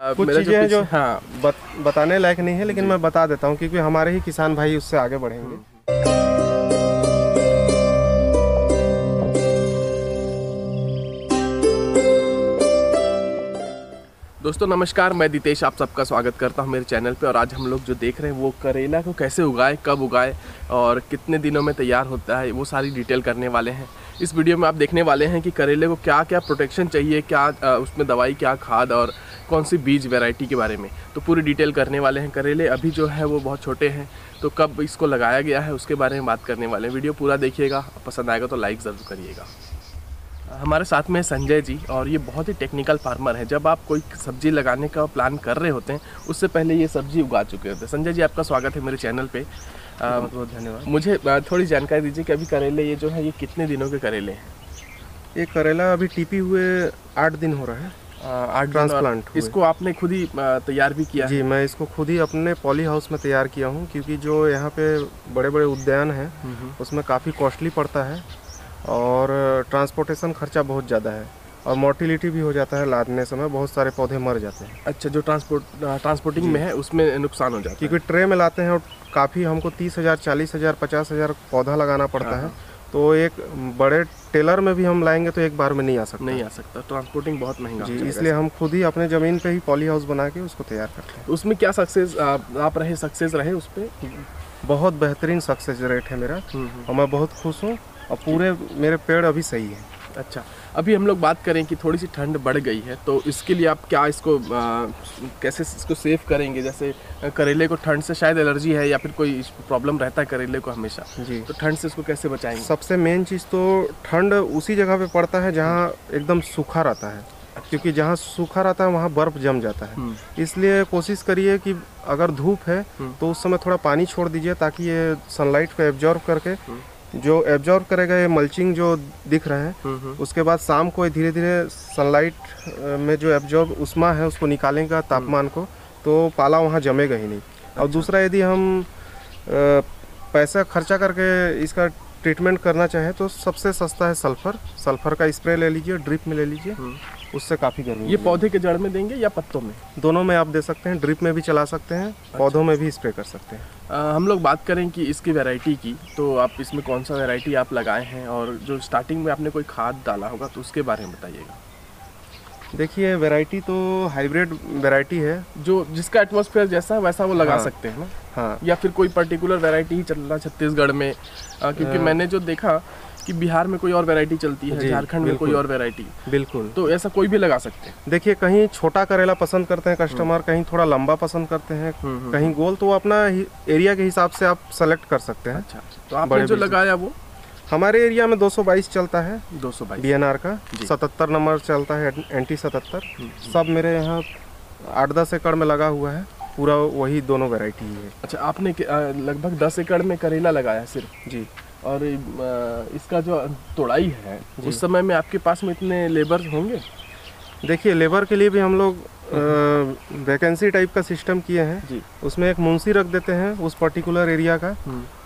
कुछ चीज़ें हैं जो बताने लायक नहीं है, लेकिन मैं बता देता हूँ क्योंकि हमारे ही किसान भाई उससे आगे बढ़ेंगे। दोस्तों नमस्कार, मैं दितेश आप सबका स्वागत करता हूं मेरे चैनल पे। और आज हम लोग जो देख रहे हैं वो करेला को कैसे उगाए, कब उगाए और कितने दिनों में तैयार होता है, वो सारी डिटेल करने वाले हैं। इस वीडियो में आप देखने वाले हैं कि करेले को क्या क्या प्रोटेक्शन चाहिए, क्या उसमें दवाई, क्या खाद और कौन सी बीज वैरायटी के बारे में तो पूरी डिटेल करने वाले हैं। करेले अभी जो है वो बहुत छोटे हैं, तो कब इसको लगाया गया है उसके बारे में बात करने वाले हैं। वीडियो पूरा देखिएगा, पसंद आएगा तो लाइक ज़रूर करिएगा। हमारे साथ में संजय जी, और ये बहुत ही टेक्निकल फार्मर है। जब आप कोई सब्जी लगाने का प्लान कर रहे होते हैं उससे पहले ये सब्जी उगा चुके होते हैं। संजय जी, आपका स्वागत है मेरे चैनल पे। बहुत बहुत धन्यवाद। मुझे थोड़ी जानकारी दीजिए कि अभी करेले ये जो है ये कितने दिनों के करेले हैं? ये करेला अभी टीपी हुए 8 दिन हो रहा है। 8 ट्रांसप्लांट। इसको आपने खुद ही तैयार भी किया? जी, मैं इसको खुद ही अपने पॉली हाउस में तैयार किया हूँ, क्योंकि जो यहाँ पे बड़े बड़े उद्यान हैं उसमें काफ़ी कॉस्टली पड़ता है और ट्रांसपोर्टेशन खर्चा बहुत ज़्यादा है और मोर्टिलिटी भी हो जाता है। लादने समय बहुत सारे पौधे मर जाते हैं। अच्छा, जो ट्रांसपोर्टिंग में है उसमें नुकसान हो जाता है, क्योंकि ट्रे में लाते हैं और काफ़ी हमको 30,000, 40,000, 50,000 पौधा लगाना पड़ता है। तो एक बड़े टेलर में भी हम लाएंगे तो एक बार में नहीं आ सकता। ट्रांसपोर्टिंग बहुत महंगा जी, इसलिए हम खुद ही अपने ज़मीन पे ही पॉली हाउस बना के उसको तैयार करते हैं। तो उसमें क्या सक्सेस रहे उस पर? बहुत बेहतरीन सक्सेस रेट है मेरा और मैं बहुत खुश हूँ और पूरे मेरे पेड़ अभी सही है। अच्छा, अभी हम लोग बात करें कि थोड़ी सी ठंड बढ़ गई है, तो इसके लिए आप क्या इसको कैसे इसको सेव करेंगे? जैसे करेले को ठंड से शायद एलर्जी है या फिर कोई प्रॉब्लम रहता है करेले को हमेशा जी, तो ठंड से इसको कैसे बचाएंगे? सबसे मेन चीज़ तो ठंड उसी जगह पे पड़ता है जहाँ एकदम सूखा रहता है। अच्छा। क्योंकि जहाँ सूखा रहता है वहाँ बर्फ़ जम जाता है। इसलिए कोशिश करिए कि अगर धूप है तो उस समय थोड़ा पानी छोड़ दीजिए, ताकि ये सनलाइट को एब्जॉर्व करके जो एब्जॉर्व करेगा ये मल्चिंग जो दिख रहा है, उसके बाद शाम को धीरे धीरे सनलाइट में जो एब्जॉर्व उष्मा है उसको निकालेगा तापमान को, तो पाला वहाँ जमेगा ही नहीं। और दूसरा, यदि हम पैसा खर्चा करके इसका ट्रीटमेंट करना चाहें तो सबसे सस्ता है सल्फर का स्प्रे ले लीजिए, ड्रिप में ले लीजिए, उससे काफ़ी गर्मी। ये पौधे के जड़ में देंगे या पत्तों में? दोनों में आप दे सकते हैं, ड्रिप में भी चला सकते हैं। अच्छा। पौधों में भी स्प्रे कर सकते हैं। हम लोग बात करें कि इसकी वैरायटी की, तो आप इसमें कौन सा वैरायटी आप लगाए हैं और जो स्टार्टिंग में आपने कोई खाद डाला होगा तो उसके बारे में बताइएगा। देखिए, वैरायटी तो हाइब्रिड वैरायटी है, जो जिसका एटमॉस्फेयर जैसा है वैसा वो लगा सकते हैं ना? हाँ। या फिर कोई पर्टिकुलर वैरायटी ही चल रहा छत्तीसगढ़ में? क्योंकि मैंने जो देखा कि बिहार में कोई और वैरायटी चलती है, झारखंड में कोई और वैरायटी। बिल्कुल, तो ऐसा कोई भी लगा सकते हैं। देखिए, कहीं छोटा करेला पसंद करते हैं कस्टमर, कहीं थोड़ा लंबा पसंद करते हैं, कहीं गोल, तो वो अपना एरिया के हिसाब से आप सेलेक्ट कर सकते हैं। अच्छा, तो आपने जो लगाया वो हमारे एरिया में 222 चलता है, 222 DNR का 77 नंबर चलता है, NT 77। सब मेरे यहाँ 8-10 एकड़ में लगा हुआ है, पूरा वही दोनों वैरायटी ही है। अच्छा, आपने लगभग 10 एकड़ में करेला लगाया सिर्फ? जी। और इसका जो तोड़ाई है उस समय में आपके पास में इतने लेबर होंगे? देखिए, लेबर के लिए भी हम लोग वैकेंसी टाइप का सिस्टम किए हैं जी। उसमें एक मुंशी रख देते हैं उस पर्टिकुलर एरिया का,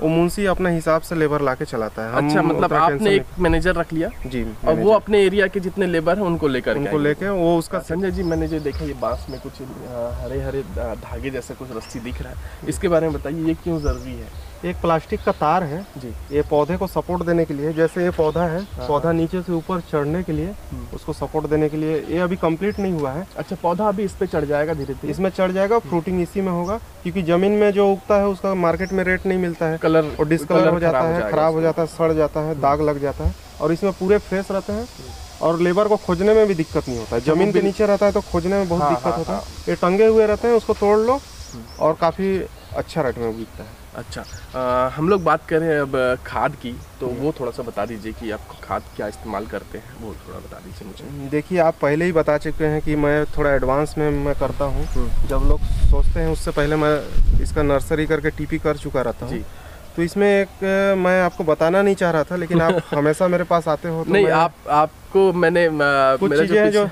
वो मुंशी अपने हिसाब से लेबर लाके चलाता है। अच्छा, मतलब आपने एक मैनेजर रख लिया जी, और वो अपने एरिया के जितने लेबर हैं उनको लेके वो उसका। संजय जी, मैंने जो देखा ये बांस में कुछ हरे हरे धागे जैसे कुछ रस्सी दिख रहा है, इसके बारे में बताइए, ये क्यों जरूरी है? एक प्लास्टिक का तार है जी, ये पौधे को सपोर्ट देने के लिए। जैसे ये पौधा है, पौधा नीचे से ऊपर चढ़ने के लिए, उसको सपोर्ट देने के लिए। ये अभी कंप्लीट नहीं हुआ है। अच्छा, पौधा अभी इस पे चढ़ जाएगा धीरे धीरे? इसमें चढ़ जाएगा, फ्रूटिंग इसी में होगा, क्योंकि जमीन में जो उगता है उसका मार्केट में रेट नहीं मिलता है, कलर और डिस्कलर हो जाता है, खराब हो जाता है, सड़ जाता है, दाग लग जाता है। और इसमें पूरे फ्रेश रहते हैं और लेबर को खोजने में भी दिक्कत नहीं होता है। जमीन के नीचे रहता है तो खोजने में बहुत दिक्कत होता है। ये टंगे हुए रहते हैं, उसको तोड़ लो और काफ़ी अच्छा रेट में बिकता है। अच्छा, हम लोग बात करें अब खाद की, तो वो थोड़ा सा बता दीजिए कि आप खाद क्या इस्तेमाल करते हैं, वो थोड़ा बता दीजिए मुझे। देखिए, आप पहले ही बता चुके हैं कि मैं थोड़ा एडवांस में मैं करता हूँ। जब लोग सोचते हैं उससे पहले मैं इसका नर्सरी करके टीपी कर चुका रहता हूँ। तो इसमें एक मैं आपको बताना नहीं चाह रहा था, लेकिन आप हमेशा मेरे पास आते हो तो नहीं, आपको मैंने कुछ चीज़ें हैं जो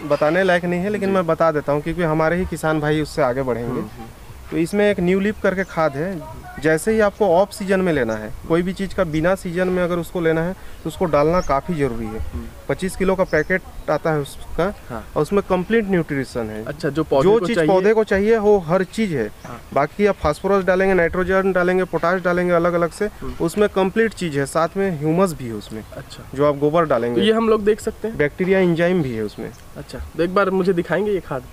बताने लायक नहीं है, लेकिन मैं बता देता हूँ क्योंकि हमारे ही किसान भाई उससे आगे बढ़ेंगे। तो इसमें एक न्यू लीफ करके खाद है, जैसे ही आपको ऑफ सीजन में लेना है, कोई भी चीज़ का बिना सीजन में अगर उसको लेना है तो उसको डालना काफ़ी ज़रूरी है। 25 किलो का पैकेट आता है उसका। हाँ। और उसमें कंप्लीट न्यूट्रिशन है। अच्छा, जो चीज़ पौधे को चाहिए वो हर चीज़ है। हाँ। बाकी आप फास्फोरस डालेंगे, नाइट्रोजन डालेंगे, पोटाश डालेंगे अलग अलग से, उसमें कंप्लीट चीज़ है। साथ में ह्यूमस भी है उसमें। अच्छा, जो आप गोबर डालेंगे तो ये हम लोग देख सकते हैं, बैक्टीरिया एंजाइम भी है उसमें। अच्छा, तो एक बार मुझे दिखाएंगे ये खाद?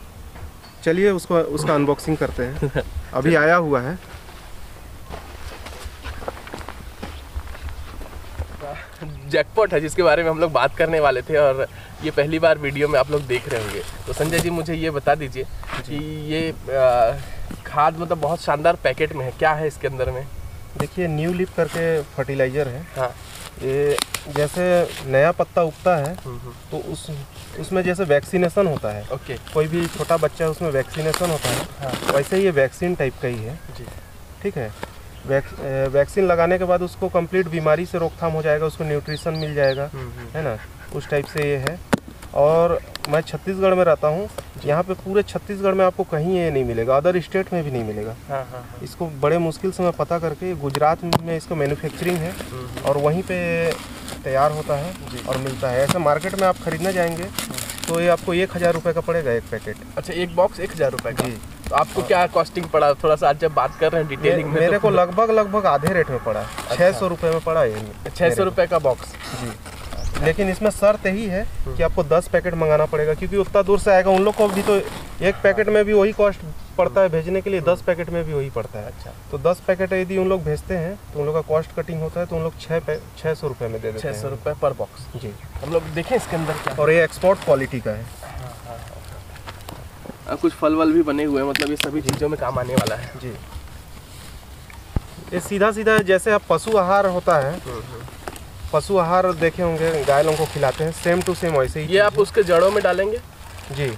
चलिए उसका अनबॉक्सिंग करते हैं। अभी आया हुआ है। जैकपॉट है जिसके बारे में हम लोग बात करने वाले थे, और ये पहली बार वीडियो में आप लोग देख रहे होंगे। तो संजय जी मुझे ये बता दीजिए कि ये खाद मतलब बहुत शानदार पैकेट में है, क्या है इसके अंदर में? देखिए, न्यू लीफ करके फर्टिलाइजर है। हाँ। ये जैसे नया पत्ता उगता है तो उसमें जैसे वैक्सीनेशन होता है। ओके। कोई भी छोटा बच्चा है उसमें वैक्सीनेशन होता है। हाँ। वैसे ही ये वैक्सीन टाइप का ही है जी। ठीक है। वैक्सीन लगाने के बाद उसको कंप्लीट बीमारी से रोकथाम हो जाएगा, उसको न्यूट्रिशन मिल जाएगा, है ना, उस टाइप से ये है। और मैं छत्तीसगढ़ में रहता हूँ। यहाँ पे पूरे छत्तीसगढ़ में आपको कहीं ये नहीं मिलेगा, अदर स्टेट में भी नहीं मिलेगा। हाँ, हाँ, हाँ। इसको बड़े मुश्किल से मैं पता करके, गुजरात में इसको मैन्युफैक्चरिंग है और वहीं पे तैयार होता है और मिलता है। ऐसे मार्केट में आप खरीदने जाएंगे तो ये आपको 1000 रुपये का पड़ेगा एक पैकेट। अच्छा, एक बॉक्स 1000 रुपये का? जी। तो आपको क्या कॉस्टिंग पड़ा? थोड़ा सा आज जब बात कर रहे हैं डिटेलिंग में, मेरे को लगभग आधे रेट में पड़ा। 600 रुपये में पड़ा ये। 600 रुपये का बॉक्स? जी। लेकिन इसमें शर्त यही है कि आपको 10 पैकेट मंगाना पड़ेगा, क्योंकि उतना दूर से आएगा। उन लोग को भी तो एक पैकेट में भी वही कॉस्ट पड़ता है भेजने के लिए, 10 पैकेट में भी वही पड़ता है। अच्छा, तो 10 पैकेट यदि उन लोग भेजते हैं तो उन लोग का कॉस्ट कटिंग होता है, तो उन लोग 600 रुपये में दे देते हैं। 600 रुपये पर बॉक्स? जी। हम लोग देखें इसके अंदर क्या, और ये एक्सपोर्ट क्वालिटी का है। कुछ फल वल भी बने हुए हैं, मतलब ये सभी चीज़ों में काम आने वाला है। जी। ये सीधा जैसे आप पशु आहार होता है, पशु आहार देखे होंगे, गाय लोगों को खिलाते हैं, सेम टू सेम वैसे ही। ये आप उसके जड़ों में डालेंगे? जी।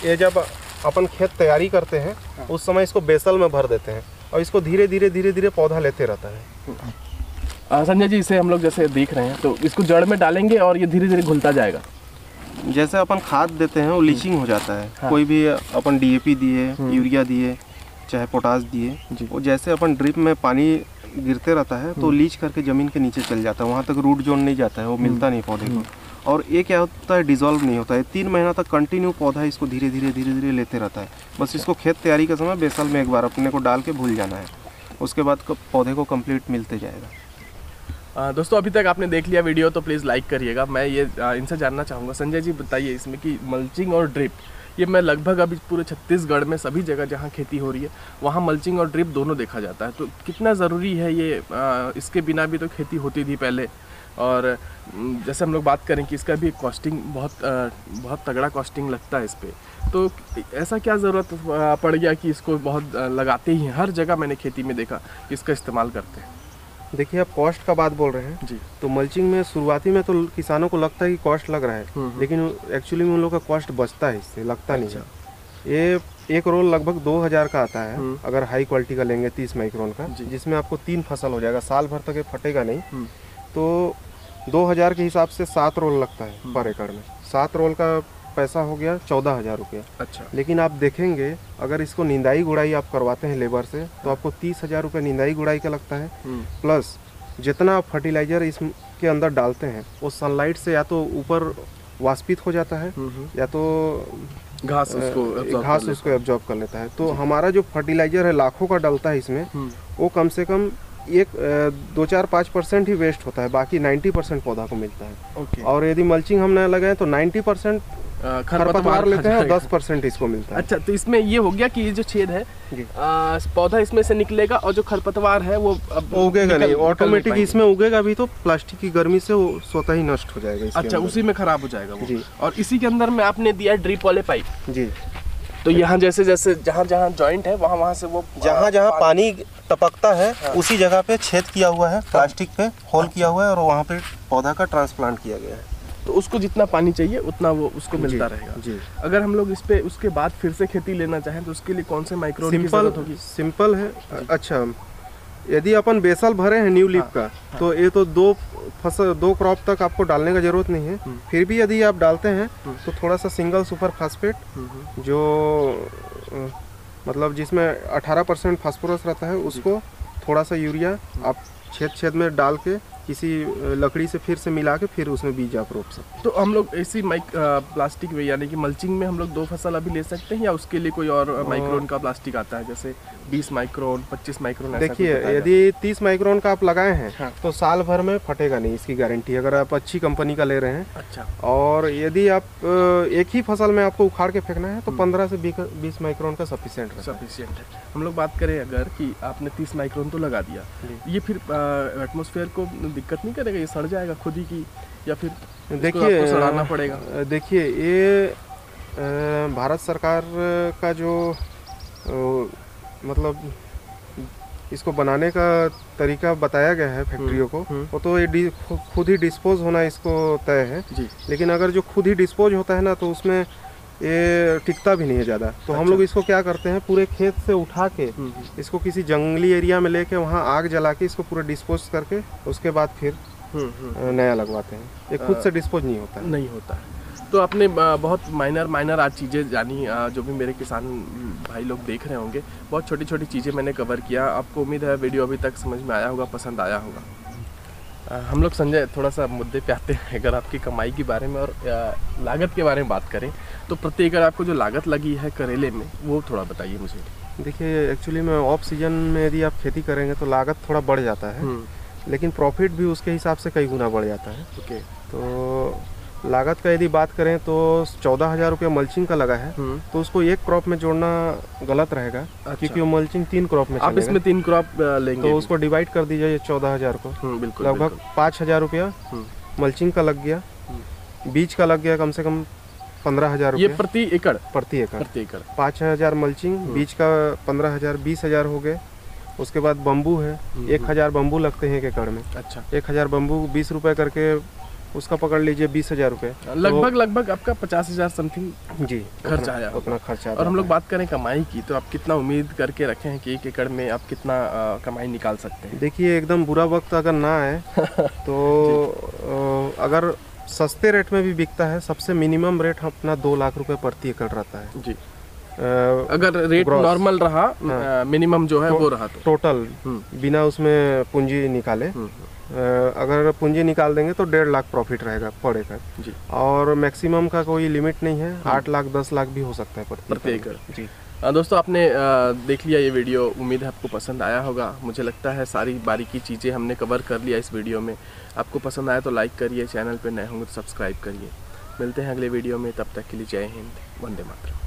ये जब अपन खेत तैयारी करते हैं उस समय इसको बेसल में भर देते हैं और इसको धीरे धीरे पौधा लेते रहता है। संजय जी, इसे हम लोग जैसे देख रहे हैं तो इसको जड़ में डालेंगे और ये धीरे धीरे घुलता जाएगा। जैसे अपन खाद देते हैं वो लीचिंग हो जाता है। हाँ। कोई भी अपन DAP दिए, यूरिया दिए, चाहे पोटास दिए, वो जैसे अपन ड्रिप में पानी गिरते रहता है तो लीच करके ज़मीन के नीचे चल जाता है, वहाँ तक रूट जोन नहीं जाता है, वो मिलता नहीं पौधे को। और ये क्या होता है, डिजॉल्व नहीं होता है। 3 महीना तक कंटिन्यू पौधा इसको धीरे धीरे लेते रहता है। बस इसको खेत तैयारी के समय बेसल में एक बार अपने को डाल के भूल जाना है, उसके बाद पौधे को कंप्लीट मिलते जाएगा। दोस्तों, अभी तक आपने देख लिया वीडियो तो प्लीज़ लाइक करिएगा। मैं ये इनसे जानना चाहूँगा, संजय जी बताइए इसमें कि मल्चिंग और ड्रिप, ये मैं लगभग अभी पूरे छत्तीसगढ़ में सभी जगह जहाँ खेती हो रही है वहाँ मल्चिंग और ड्रिप दोनों देखा जाता है, तो कितना ज़रूरी है ये? इसके बिना भी तो खेती होती थी पहले, और जैसे हम लोग बात करें कि इसका भी कॉस्टिंग बहुत तगड़ा कॉस्टिंग लगता है इस पर, तो ऐसा क्या ज़रूरत पड़ गया कि इसको बहुत लगाते ही हैं? हर जगह मैंने खेती में देखा कि इसका इस्तेमाल करते हैं। देखिए, आप कॉस्ट का बात बोल रहे हैं जी। तो मल्चिंग में शुरुआती में तो किसानों को लगता है कि कॉस्ट लग रहा है, लेकिन एक्चुअली में उन लोगों का कॉस्ट बचता है, इससे लगता नहीं है। ये एक रोल लगभग 2000 का आता है अगर हाई क्वालिटी का लेंगे 30 माइक्रोन का, जिसमें आपको 3 फसल हो जाएगा, साल भर तक ये फटेगा नहीं। तो 2000 के हिसाब से 7 रोल लगता है पर एकड़ में। 7 रोल का पैसा हो गया 14000 रुपया। अच्छा। लेकिन लेकिन आप देखेंगे अगर इसको निंदाई गुड़ाई आप करवाते हैं लेबर से तो आपको 30,000 रुपये निंदाई गुड़ाई का लगता है, प्लस जितना आप फर्टिलाइजर इसके अंदर डालते हैं वो सनलाइट से या तो ऊपर वाष्पित हो जाता है या तो घास उसको एब्जॉर्ब कर लेता है। तो हमारा जो फर्टिलाइजर है लाखों का डलता है इसमें, वो कम से कम 2-4-5% ही वेस्ट होता है, बाकी 90% पौधा को मिलता है। ओके। और यदि मल्चिंग हम न लगाएं तो 90% खरपतवार लेते हैं और 10% इसको मिलता है। अच्छा, तो इसमें ये हो गया कि ये जो छेद है पौधा इसमें से निकलेगा और जो खरपतवार है वो उगेगा नहीं, ऑटोमेटिक इसमें उगेगा भी तो प्लास्टिक की गर्मी से वो स्वतः ही नष्ट हो जाएगा। अच्छा, उसी में खराब हो जाएगा वो। जी। और इसी के अंदर में आपने दिया ड्रिप वाले पाइप। जी। तो यहाँ जैसे जहाँ जॉइंट है वहाँ से वो जहाँ पानी टपकता है उसी जगह पे छेद किया हुआ है, प्लास्टिक पे होल किया हुआ है और वहाँ पे पौधा का ट्रांसप्लांट किया गया है। तो उसको जितना पानी चाहिए उतना वो उसको मिलता रहेगा। जी। अगर हम लोग इस पे उसके बाद फिर से खेती लेना चाहें तो उसके लिए कौन से माइक्रो की जरूरत होगी? सिंपल है। अच्छा, यदि अपन बेसल भरे हैं न्यू लीफ का तो ये तो 2 क्रॉप तक आपको डालने का जरूरत नहीं है। फिर भी यदि आप डालते हैं तो थोड़ा सा सिंगल सुपर फास्फेट जो मतलब जिसमें 18% फास्फोरस रहता है, उसको थोड़ा सा यूरिया आप छेद छेद में डाल के किसी लकड़ी से फिर से मिला के फिर उसमें बीज आप रोप सकते हैं। तो हम लोग ऐसी प्लास्टिक में यानी कि मल्चिंग में हम लोग 2 फसल अभी ले सकते हैं, या उसके लिए कोई और माइक्रोन का प्लास्टिक आता है, जैसे 20 माइक्रोन 25 माइक्रोन? देखिए, यदि 30 माइक्रोन का आप लगाए हैं हाँ। तो साल भर में फटेगा नहीं, इसकी गारंटी, अगर आप अच्छी कंपनी का ले रहे हैं। अच्छा। और यदि आप एक ही फसल में आपको उखाड़ के फेंकना है तो 15 से 20 माइक्रोन का सफिशिएंट है। हम लोग बात करें अगर कि आपने 30 माइक्रोन तो लगा दिया, ये फिर एटमॉस्फेयर को दिक्कत नहीं करेगा? ये सड़ जाएगा खुद ही की, या फिर देखिए आपको सड़ाना पड़ेगा? देखिए, ये भारत सरकार का जो मतलब इसको बनाने का तरीका बताया गया है फैक्ट्रियों को, वो तो ये खुद ही डिस्पोज होना इसको तय है जी। लेकिन अगर जो खुद ही डिस्पोज होता है ना, तो उसमें ये टिकता भी नहीं है ज़्यादा। तो हम लोग इसको क्या करते हैं, पूरे खेत से उठा के इसको किसी जंगली एरिया में लेके वहाँ आग जला के इसको पूरा डिस्पोज करके उसके बाद फिर नया लगवाते हैं। ये खुद से डिस्पोज नहीं होता है। नहीं होता है। तो आपने बहुत माइनर आज चीज़ें जानी, जो भी मेरे किसान भाई लोग देख रहे होंगे, बहुत छोटी छोटी चीज़ें मैंने कवर किया। आपको उम्मीद है वीडियो अभी तक समझ में आया होगा, पसंद आया होगा। हम लोग संजय थोड़ा सा मुद्दे पे आते हैं। अगर आपकी कमाई के बारे में और लागत के बारे में बात करें तो प्रति एकड़ आपको जो लागत लगी है करेले में, वो थोड़ा बताइए मुझे। देखिए, एक्चुअली में ऑफ सीजन में यदि आप खेती करेंगे तो लागत थोड़ा बढ़ जाता है, लेकिन प्रॉफिट भी उसके हिसाब से कई गुना बढ़ जाता है। ओके। तो लागत का यदि बात करें तो 14,000 रुपये मल्चिंग का लगा है, तो उसको एक क्रॉप में जोड़ना गलत रहेगा। अच्छा। क्योंकि वो मल्चिंग 3 क्रॉप में आप इसमें 3 क्रॉप लेंगे, तो उसको डिवाइड कर दीजिए 14,000 को। बिल्कुल। लगभग 5,000 रुपया मल्चिंग का लग गया, बीज का लग गया कम से कम 15,000 रुपये। ये प्रति एकड़? प्रति एकड़ 5,000 मल्चिंग, बीज का 15,000, 20,000 हो गए। उसके बाद बम्बू है, 1,000 बम्बू लगते हैं एक एकड़ में। अच्छा। 1,000 बम्बू 20 रुपये करके उसका पकड़ लीजिए 20,000 रुपये। लगभग आपका 50,000 समथिंग जी खर्च आया, उतना खर्चा। और हम लोग बात करें कमाई की, तो आप कितना उम्मीद करके रखे हैं कि 1 एकड़ में आप कितना कमाई निकाल सकते हैं? देखिए, एकदम बुरा वक्त अगर ना आए तो अगर सस्ते रेट में भी बिकता है, सबसे मिनिमम रेट अपना 2 लाख रुपए प्रति एकड़ रहता है जी। अगर रेट नॉर्मल रहा, मिनिमम जो है वो रहा, तो टोटल बिना उसमें पूंजी निकाले, अगर पूंजी निकाल देंगे तो 1.5 लाख प्रॉफिट रहेगा पर एकड़ जी। और मैक्सिमम का कोई लिमिट नहीं है, 8 लाख 10 लाख भी हो सकता है प्रति एकड़ जी। दोस्तों, आपने देख लिया ये वीडियो, उम्मीद है आपको पसंद आया होगा। मुझे लगता है सारी बारीकी चीज़ें हमने कवर कर लिया इस वीडियो में। आपको पसंद आया तो लाइक करिए, चैनल पे नए होंगे तो सब्सक्राइब करिए। मिलते हैं अगले वीडियो में, तब तक के लिए जय हिंद, वंदे मातरम।